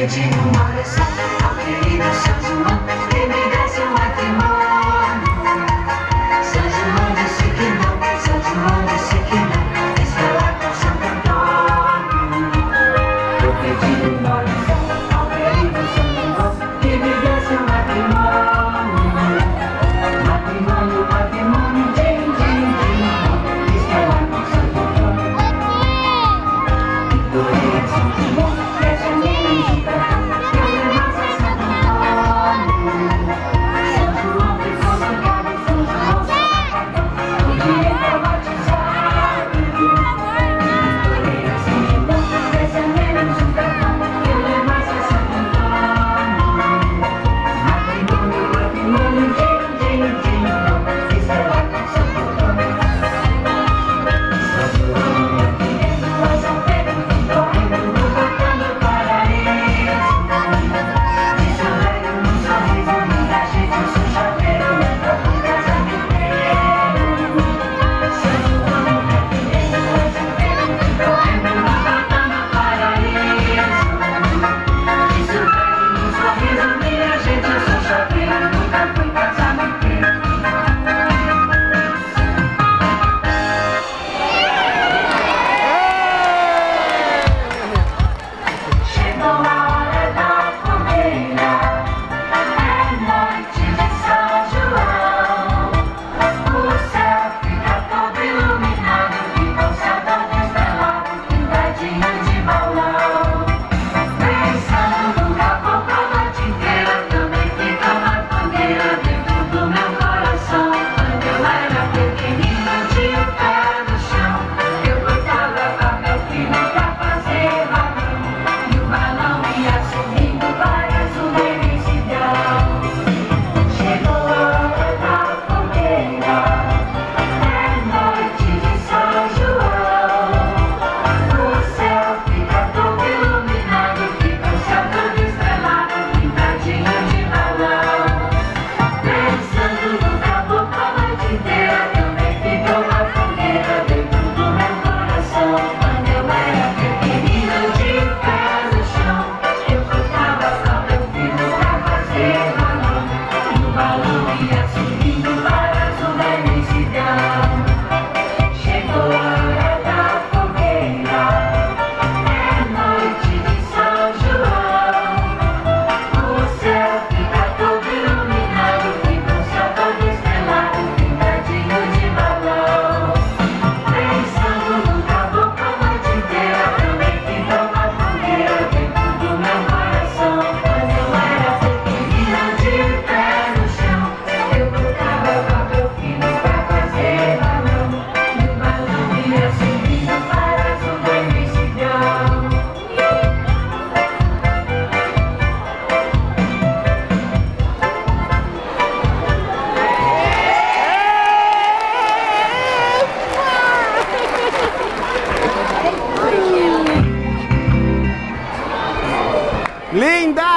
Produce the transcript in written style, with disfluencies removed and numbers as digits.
pedindo uma oração ao querido São João, que me desse um matrimônio. São João disse que não, São João disse que não, está lá com Santo Antônio. Tô pedindo uma oração ao querido São João, que me desse um matrimônio. Matrimônio, matrimônio, din, din, din, está lá com Santo Antônio. Vitória é São João, essa menina de cantar, que eu levasse a Santo Antônio. São João ficou zangado, São João só cagou, o dia tá batizado. Vitória é São João, essa menina de cantar, que eu levasse a Santo Antônio. Matrimônio, matrimônio, din, din, din, está lá com Santo Antônio. São João é pequeno, mas São Pedro correndo no portão do paraíso. Diz o velho num sorriso, minha gente, eu sou chaveiro, entra pro casamento inteiro. São João é pequeno, mas São Pedro correndo no portão do paraíso. Diz o velho num sorriso, minha gente, eu sou chaveiro, nunca fui casamenteiro. Chegou a hora da fogueira, é noite de São João. O céu fica todo iluminado, fica o céu todo estrelado, pintadinho de balão. Pensando no caboclo a noite inteira, também fica uma fogueira dentro do meu coração. Quando eu era pequenino, tinha o pé no chão, eu cortava com meu filho pra fazer balão. E o balão ia subindo várias uma imensidão. Chegou a hora da fogueira, é noite de São João. O céu fica todo iluminado, fica o céu todo estrelado, pintadinho de balão. Pensando no caboclo a noite inteira, também fica uma fogueira dentro do meu coração. Quando eu era pequenino, de pé no chão, eu cortava só meu filho pra fazer balão. E o balão ia subindo para azul da imensidão. Chegou a hora da fogueira, é noite de São João. O céu fica todo iluminado, fica o céu todo estrelado, pintadinho de balão. Pensando no caboclo a noite inteira, também fica uma fogueira dentro do meu coração. Quando eu era pequenino, de pé no chão, eu cortava com meu filho pra fazer balão. E o balão ia subindo para azul da imensidão. Linda!